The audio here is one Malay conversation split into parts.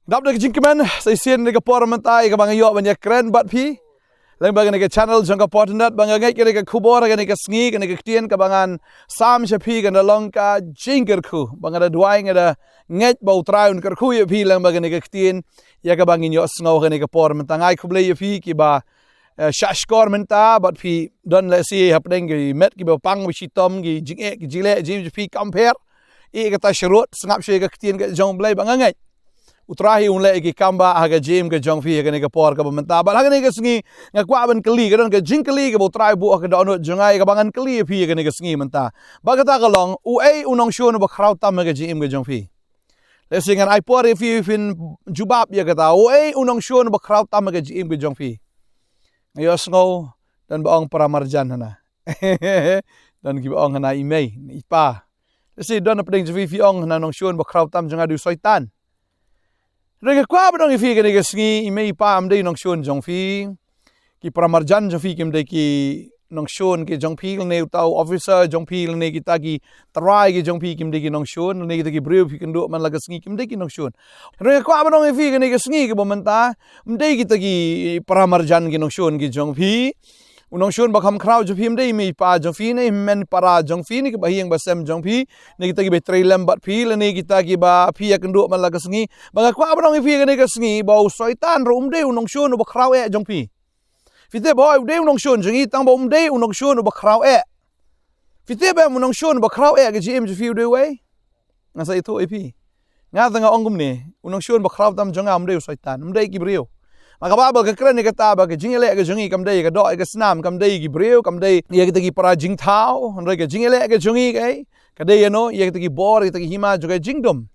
Dap de jingkemen sa isien de por mentai ka bang yo banya kren bat pi lang bang ne channel jang ka potnat bang ngai ke ka khubor ga ne ka sngi ka ne ka tien ka bangan sam cha pi ga long ka jinger khu bang da duai nga ngai bau traun ka khu ye pi lang bang ne ka tien ya ka bang yo sngo ga ne ka por mentangai khuble ye pi ki ba shashkor menta bat pi don le si hapdeng gi met ki ba pang wi tom gi jinge gi jile jim pi compare e ka ta shrut snap she ka tien ga jong blai bang ngai utrahi unle ki kamba haga jim ke jong fi ke ne ke por ka menta ba haga ne ke sngi nga kwa ban kli ke don ke jing kli ke utrai bu ka don jongai ka bangan kli fi ke ne ke sngi menta ba ka ta ka long u ei unong shon ba khrau tam ke jim ke jong fi le singan ai por fi fin jubab ya ka ta u ei unong shon ba khrau tam ke jim ke jong fi ngayos ngo dan ba ong paramarjan hana dan ki ba ong hana imei ipa le si don apding fi ong hana nong shon ba khrau tam jonga du soitan Rega kwa ba dong ifi ke ne sngi imei pa am dei nong shon jong fi ki pramarjan jong fi kim dei ki nong shon ke jong fi ne tau officer jong fi ne ki ta ki trai ki jong fi kim dei ki nong shon ne ki brew fi kan do man la sngi kim dei ki nong shon rega kwa ba dong ifi ke ne sngi ke bomenta am dei ki ta ki pramarjan ki nong shon ki jong fi unong shon bakham khrau jo phim dei mi pa jong fi ne men para jong fi ni ke bahiang basem jong fi ne kita ki betrei lambat fi le ne kita ki ba fi akan do man la sngi banga kwa abang fi ne ke sngi bau soitan ro dei unong shon ba khrau e jong fi te boy dei unong shon jong tang ba dei unong shon ba khrau e te ba unong shon ba khrau e ke jim jo fi dei we nga sa itu epi nga tanga ongum ne unong shon ba khrau tam jong am dei soitan dei ki brio maka babal ke kren ke ta ba ke jingele ke jongi kam dei ke do ke snam kam dei ki breu kam dei ye ke gi para jing thao hon ke jingele ke jongi ke dei no ye ke gi bor ke hima jo ke jingdom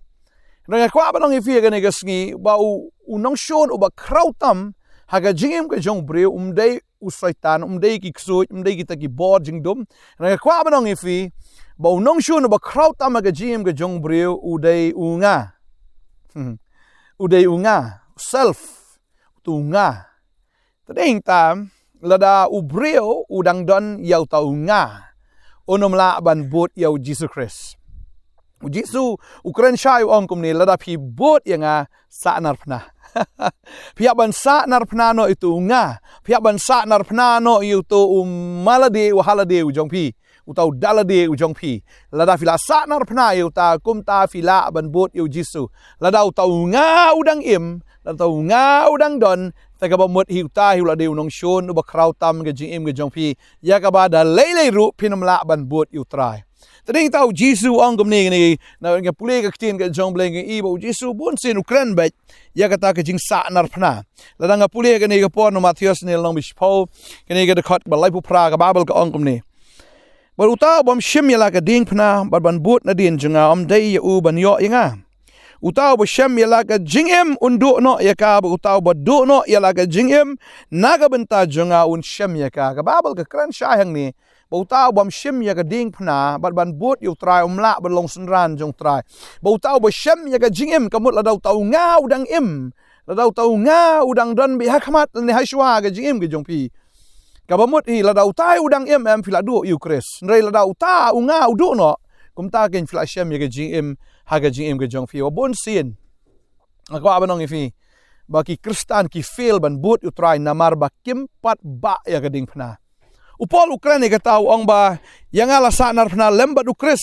re kwa ba nong ifi ke ne ke sngi ba u nong shon u ba krautam ha ke jingem ke jong breu dei u saitan dei ki ksoi dei ki ta gi bor jingdom re kwa ba nong ifi ba u nong shon u ba krautam ke jingem ke jong breu u dei u nga self tunga tading tam lada ubreo udang don yau taunga onom la ban bot yau Jesus Christ Jisu ukren shai ong kum ni lada pi bot yanga sa narpna pihak ban sa narpna no itu nga pihak ban sa narpna no itu malade wahalade ujong pi utau dalade ujong pi lada fila sa narpna yuta kum ta fila ban bot yu Jisu lada utau nga udang im dan tau nga udang don taga ba mot hiuta hiula de unong shon uba krautam ge jing ge jong pi ya ka ba da lele ru pinam la ban bot yu trai tading tau Jisu ong gum ni na ge pule ge tin ge jong bleng ge ibo Jisu bon sin ukren ba ya ka ta ge jing sa nar phna la dang pule ge ni ge por no Matthias ni long bispo ge ni ge de khot ba lai pu pra ga babel ge ong gum ni ba uta bom shim ya la ge ding phna ba ban bot na din junga om dei u ban yo yanga utau ba shem ya laga jingem undu no ya ka ba utau ba do no ya laga jingem naga benta junga un shem ya ka babal ka kran shahang ni ba utau bam shem ya ga ding phna ba ban bot yu trai umla ba long sunran jong trai ba utau ba shem ya ga jingem kamut la dau tau nga udang im la dau tau nga udang don bi hakmat ni haishwa ga jingem ga jong pi ka ba mut hi la dau tai udang im fila do yu kris nrei la dau ta unga udu no kum ta ken fila shem ya ga jingem haga jing ke jong fi bon sin ako abanong ifi baki kristan ki fail ban but utrai namar ba kimpat ba ya gading phna upol ukraine ka tau ong ba yang ala sanar phna lemba du kris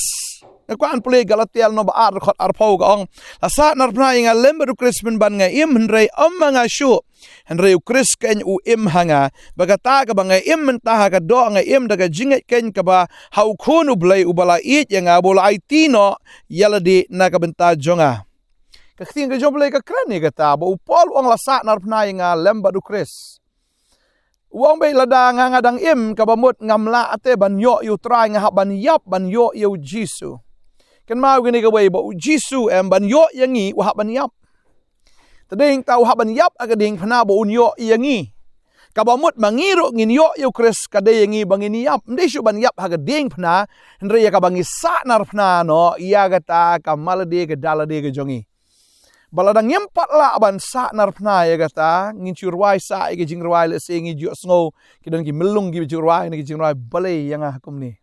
ko an play galatial no ba ar khot ar phau ga ong la sanar phna yang lemba du kris ben ban nga im hrei nga shu hrei kris ken u im hanga baga ta ka ba nga im ta ha ka do nga im daga jinget ken ka ba hau khonu blai u bala it yang bola it no yaladi na ka benta jonga ka khting ka joblai ka krani ka ta ba upol ong la sanar phna yang lemba du kris uang bay lada nga ngadang im ka ba mut ngamla ate ban yo yu try nga ban yap ban yo yu Jisu kan mau gini ka way ba Jisu ban yo yangi wa ban yap tading tau ban yap aga ding phana ba un yo yangi ka ba mut mangiro ngin yo yu kris ka de yangi bangin yap ndi shu ban yap haga ding phana ndre ya ka bangi sa nar phana no iya ga ta ka malade ga dalade ga jongi baladang yempat la ban sa nar phna ya gata ngin churwai sa ge jingwai le se ngi jo sngo kidon ki melung gi churwai ni jingwai balai yang hakum ni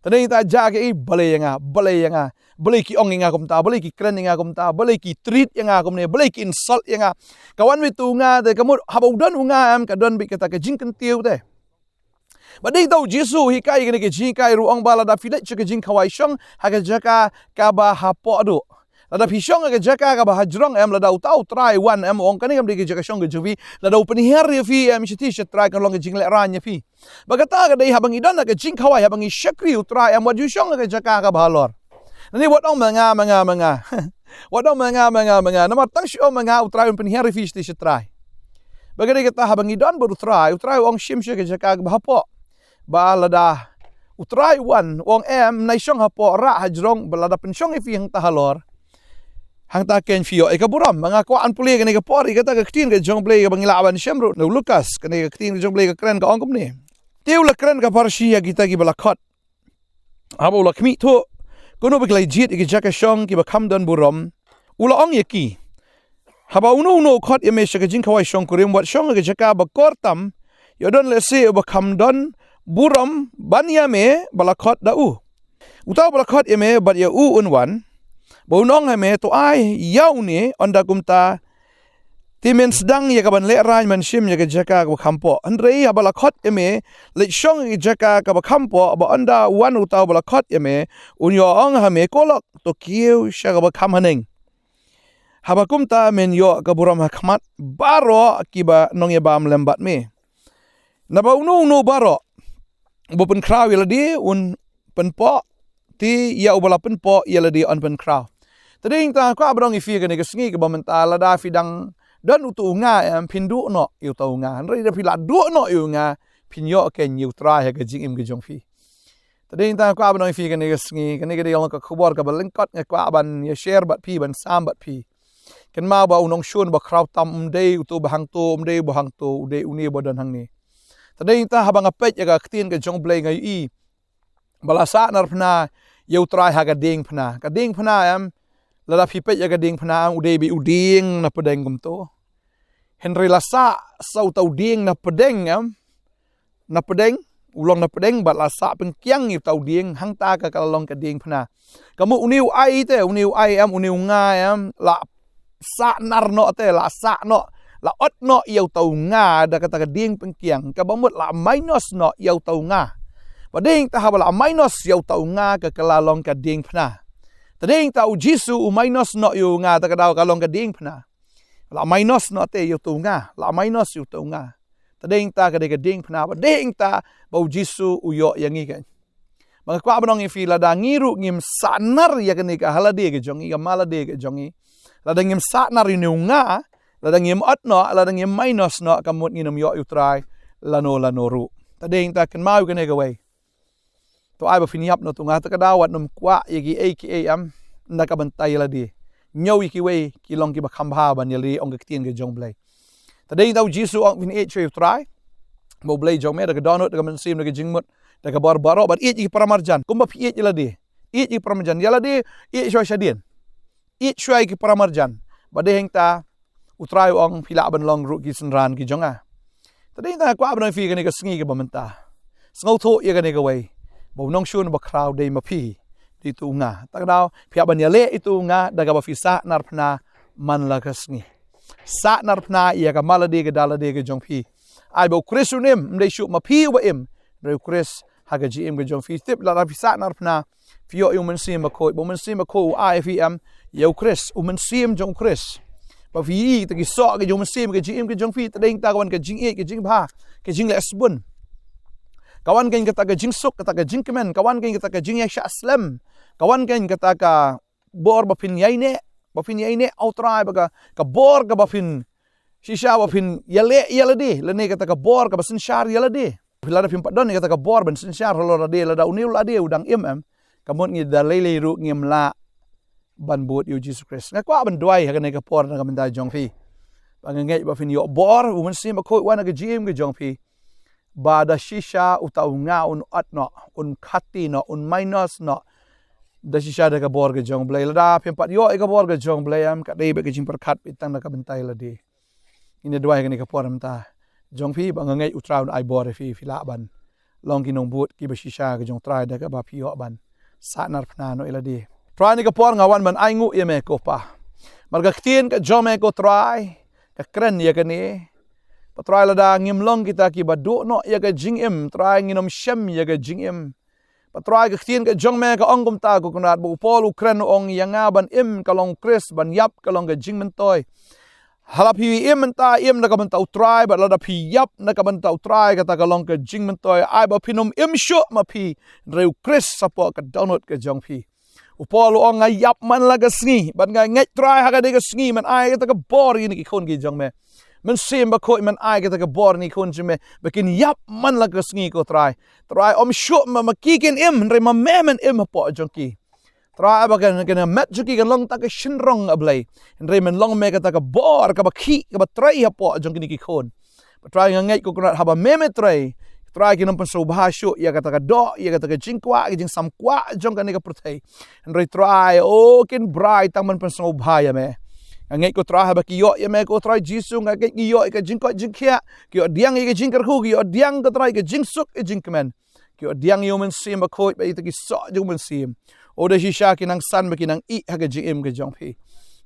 Tading ta jaga balay nga. Balay ki ong nga kumta, balay ki kren nga kumta, balay ki treat nga kumne, balay ki insult nga. Kawan mi tu nga de kamu habaw don nga am kadon bi kata ka jing kentiu de. Badai tau Jesu hikai kene ke jing kai ruang bala da filet ke jing kawai syong haga jaka ka ba hapo do. Lada pishong ke jaka ka ba hajrong am lada utau try one am ong kane kam de ke jaka syong ke juvi lada open her ye fi am chiti shet try kan long ke jing le ran ye fi. Bagata ka dai habang idon ke jing kawai habang i shakri utry am waju syong ke jaka ka ba lor. Nani wat ong manga. Wat ong manga. Nama tang syong manga utry open her fi chiti shet try. Bagada kita habang idon baru utry ong shim ke jaka ka ba hapo. Ba lada utry one ong am nai syong hapo ra hajrong balada pensyong ifi hang tahalor hang ta ken fio e kaburam mga kwaan puli kani ka pori kata ka ktin ka jong play ka bangilaban syemro no Lucas kani ka ktin ka jong play ka kren ka ongkom ni tiu la kren ka parsia kita ki balakot abo la kmi to kuno biklai jit ki jaka syong ki ba kamdon buram ula ong yaki haba uno khot yeme shaka jing khawai syong kurim wat syong ka jaka ba kortam yodon le se ba kamdon buram banyame balakot dau utau balakot yeme bat ya unwan Baunong hame to ai yau ni onda kumta timen sedang ya kaban le ran man shim ya jaka ka kampo andre ya balakot eme le shong ya jaka ka kampo ba onda wan utau balakot eme unyo ong hame kolok to kiu sha ka kam haning haba kumta men yo ka buram hakmat baro kiba nong ya bam lembat me na ba no baro bo pen kraw ya di un penpo ti ya ubala penpo ya di on pen kraw Tading ta ko abrong ifi kani kesengi ke bamentala da fidang dan utu nga am pindu no yu tau nga nri da pila du no yu nga pinyo ken yu tra ya ke jing im ke jong fi Tading ta ko abrong ifi kani kesengi kani ke yong ka khubor ka balengkot nga ko aban ya share bat pi ban sam bat pi ken ma ba unong shun ba kraw tam dei utu bahang to dei bahang to dei uni bodan hang ni Tading ta habang apet ya ka ktin ke jong blay ngai i balasa nar phna yu tra ha ka ding phna am Lada pipet ya gading pena udai bi uding na pedeng kumto. Henry lasa sau tau ding na pedeng na pedeng ulong na pedeng bat lasa pengkiang i tau ding hang ta ka kalong gading pena. Kamu uniu ai am uniu nga am la sa nar no te la sa no la ot no iau tau nga da kata gading pengkiang ka bamut la minus no iau tau nga. Bading ta habala minus iau tau nga ka kalalong gading pena. Tading tau Jesu minus no yu nga ta kadaw kalong kading pna. La minus no te yu tu nga, la minus yu tu nga. Tading ta kading pna, bading ta bau Jesu uyo yang ikan. Mga kwa banong ifila da ngiru ngim sanar ya kani ka halade ke jongi ka malade ke jongi. La da ngim sanar yu nga, la da ngim ot no, la da ngim minus no kamut nginum yo yu try lano ru. Tading ta kan mau kani ka way. To ai ba finiap no tunga ta kadawat num kwa yagi aka am nakabantay la di nyaw iki way kilong ki ba khamba ban yali ong kitien ge jong blay tadai daw Jesu ong vin h try mo blay jong me daga donut daga man sim daga jingmut daga barbaro bat iki paramarjan kumba pi la di iki paramarjan yala di shwa shadien shwa iki paramarjan bade hengta utray ong pila ban long ru ki senran ki jonga tadai ta kwa ban fi ga ni ka sngi ge bamenta sngo tho ye ga ni ga way Bau nong shun ba kraw day mapi di tu nga. Tak daw pia ban yale itu nga daga ba fisa nar pna man la kasngi. Sa nar pna ia ka malade ga dalade ga jong pi. Ai bo krisunim mdai shu mapi wa im. Re kris haga ji im ga jong fi tip la fisa nar pna fio yu men sim ko bo men sim ko ai fi am yo kris u men sim jong kris. Ba fi ta ki so ga jong men sim ga ji im ga jong fi ta ding ta wan ga jing e ga jing ba ga jing le asbun. Kawan kain kata ka jing suk kata ka jing kemen kawan kain kata ka jing ya aslam kawan kain kata ka bor bapin yaine outrai baga ka bor ka bapin shisha bapin yale de lene kata ka bor ka basin shar yale de pilada pin padon kata ka bor ban sin shar holo de la da unil ade udang kamon ngi da lele ru ngim la ban bot yu Jesus Christ ngakwa ban duai ha ka por na ka menda jong fi bangenge bapin yo bor uman sim ko wana ka jim ka jong fi Bada shisha utau nga un atno un khati no un minus no da shisha da ka bor ga jong blay la pempat yo e ka bor ga jong blay am ka dei be ka jing per khat pitang na ka bentai la di ine dwai ga ni ka poram ta jong fi ba ngai utraun ai bor fi la ban long kinong but ki basisha ka jong try da ka ba pio ban sanar pnano iladi try ni ka por ngawan man ai ngu yeme ko pa marga ktien ka jome ko try ka kren ya ka ni patry la da ngim long kita ki badu no ya ka jing im try nginom shem ya ka jing im patry ka ktien ka jong me ka ongum ta ko kunat bu pol ukren ong yanga ban im ka long kris ban yap ka long ka jing men toy halapi im menta im na ka ban tau try ba la da pi yap na ka ban tau try ka ta ka long ka jing men toy ai ba pinom im sho ma pi reu kris sapo ka download ka jong pi upolo ong nga yap man la ka sngi ban nga ngai try ha ka de ka sngi man ai ka ta ka bor ni ki khon ki jong me men sim ba ko man ai ka ta ka bor ni khon jme bakin yap man la ka sngi ko try om sho ma kikin im re ma memen im po jong ki try ba kan met juki kan long ta ka shinrong ablay re men long me ka ta ka bor ka ba ki ka ba try ha po jong ki khon ba try nga ngai ko kunat ha ba meme try kinong panso bahasyo ya ka ta ka do ya ka ta ka jingkwa jing samkwa jong ka ni ka protay re try kin bright tang man panso bahaya me ngai ko try ha ba ki yo ya me ko try jisu nga ki yo ka jingko jingkhia ki yo diang ka jingkar khu ki yo diang ka try ka jingsuk jingkmen ki yo diang yo men sim ba ko ba ita ki so jong men sim o da shisha kinang san ba kinang I ha ka jim ka jong phi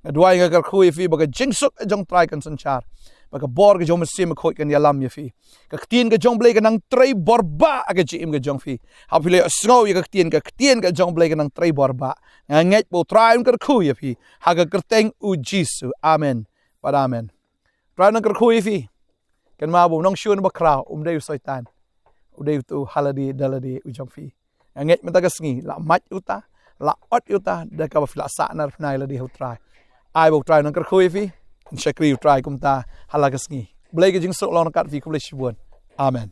adwai nga kar khu fi ba ka jingsuk jong try kan sanchar ba ka bor ka jong sim ko kan yalam ya fi ka ktien ka jong blay ka nang tray borba ka jim ka jong fi ha pile snow ya ka ktien ka jong blay ka nang tray borba nga ngai bo try kar khu ya fi ha ka kerteng u jisu amen para amen try nang kar khu fi kan ma bo nong shun ba kraw de saitan de tu haladi daladi u jong fi ngai mata ka sngi la mat uta la ot yuta da ka fila sa nar pnai la di ho try ai bo try nang kar khu fi shakri try kum ta halagas ngi blay ka jing sok long kat fi kulish buan amen